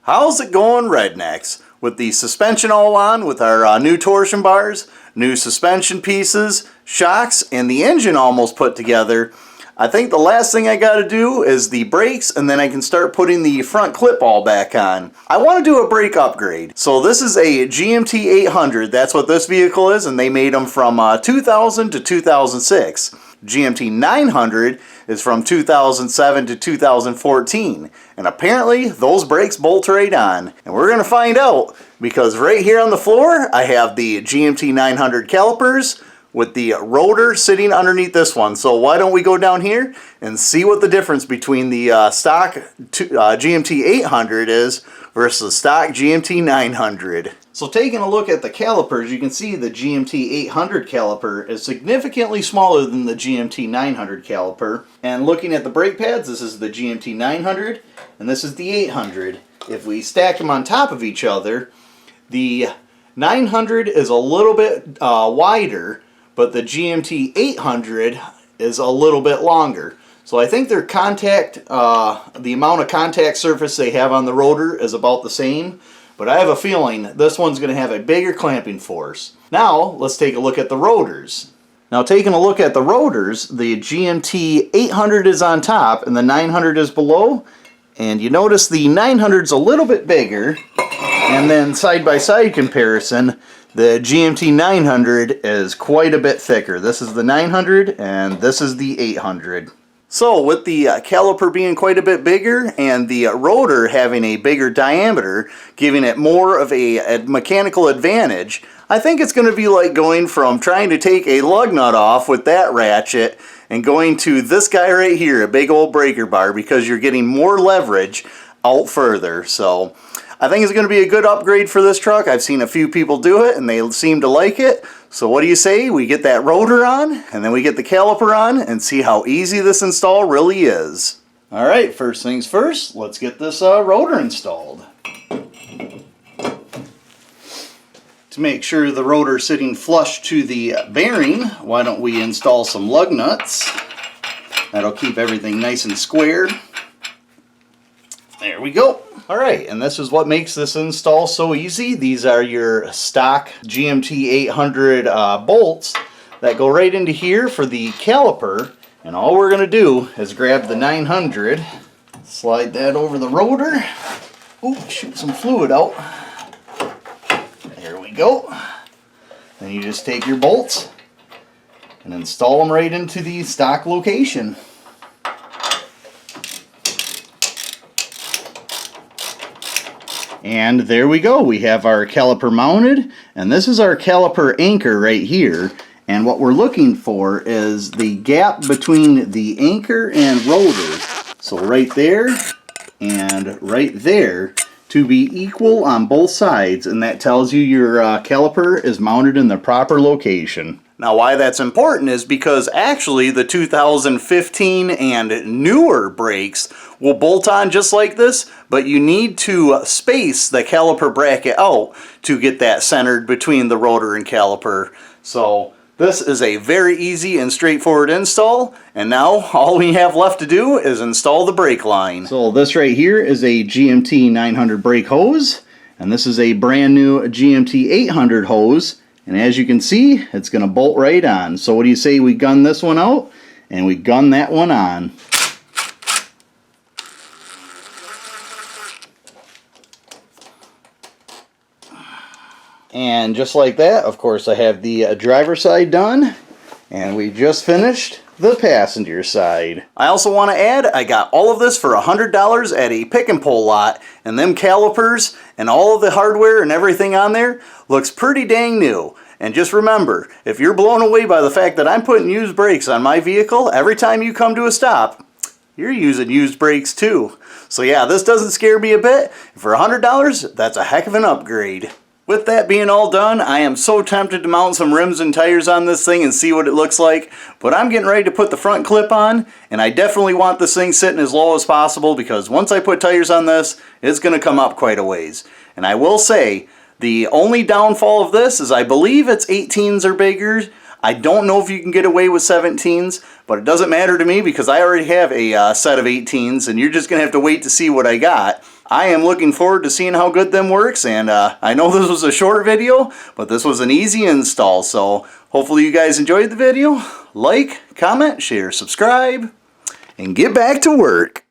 How's it going, rednecks? With the suspension all on, with our new torsion bars, new suspension pieces, shocks, and the engine almost put together, I think the last thing I gotta do is the brakes, and then I can start putting the front clip all back on. I want to do a brake upgrade. So this is a GMT800, that's what this vehicle is, and they made them from 2000 to 2006. GMT900 is from 2007 to 2014, and apparently those brakes bolt right on. And we're gonna find out, because right here on the floor I have the GMT900 calipers with the rotor sitting underneath this one. So why don't we go down here and see what the difference between the stock GMT800 is versus stock GMT900. So taking a look at the calipers, you can see the GMT800 caliper is significantly smaller than the GMT900 caliper. And looking at the brake pads, this is the GMT900 and this is the 800. If we stack them on top of each other, the 900 is a little bit wider, but the GMT800 is a little bit longer. So I think their contact, the amount of contact surface they have on the rotor is about the same, but I have a feeling this one's going to have a bigger clamping force. Now let's take a look at the rotors. Now taking a look at the rotors, the GMT800 is on top and the 900 is below, and you notice the 900 is a little bit bigger, and then side by side comparison, the GMT900 is quite a bit thicker. This is the 900 and this is the 800. So with the caliper being quite a bit bigger and the rotor having a bigger diameter, giving it more of a mechanical advantage, I think it's going to be like going from trying to take a lug nut off with that ratchet and going to this guy right here, a big old breaker bar, because you're getting more leverage out further. So I think it's going to be a good upgrade for this truck. I've seen a few people do it and they seem to like it. So what do you say we get that rotor on and then we get the caliper on and see how easy this install really is. Alright, first things first, let's get this rotor installed. To make sure the rotor is sitting flush to the bearing, why don't we install some lug nuts. That'll keep everything nice and square. There we go. Alright, and this is what makes this install so easy. These are your stock GMT800 bolts that go right into here for the caliper. And all we're going to do is grab the 900, slide that over the rotor. Ooh, shoot some fluid out. There we go. Then you just take your bolts and install them right into the stock location. And there we go, we have our caliper mounted, and this is our caliper anchor right here. And what we're looking for is the gap between the anchor and rotor. So right there and right there to be equal on both sides, and that tells you your caliper is mounted in the proper location. Now why that's important is because actually the 2015 and newer brakes will bolt on just like this, but you need to space the caliper bracket out to get that centered between the rotor and caliper. So this is a very easy and straightforward install, and now all we have left to do is install the brake line. So this right here is a GMT900 brake hose, and this is a brand new GMT800 hose. And as you can see, it's going to bolt right on. So what do you say we gun this one out and we gun that one on. And just like that, of course, I have the driver's side done, and we just finished the passenger side. I also want to add, I got all of this for $100 at a pick and pull lot, and them calipers and all of the hardware and everything on there looks pretty dang new. And just remember, if you're blown away by the fact that I'm putting used brakes on my vehicle every time you come to a stop, you're using used brakes too. So yeah, this doesn't scare me a bit. For $100, that's a heck of an upgrade. With that being all done, I am so tempted to mount some rims and tires on this thing and see what it looks like, but I'm getting ready to put the front clip on, and I definitely want this thing sitting as low as possible, because once I put tires on this, it's going to come up quite a ways. And I will say, the only downfall of this is I believe it's 18s or bigger. I don't know if you can get away with 17s, but it doesn't matter to me because I already have a set of 18s, and you're just going to have to wait to see what I got. I am looking forward to seeing how good them works, and I know this was a short video, but this was an easy install, so hopefully you guys enjoyed the video. Like, comment, share, subscribe, and get back to work.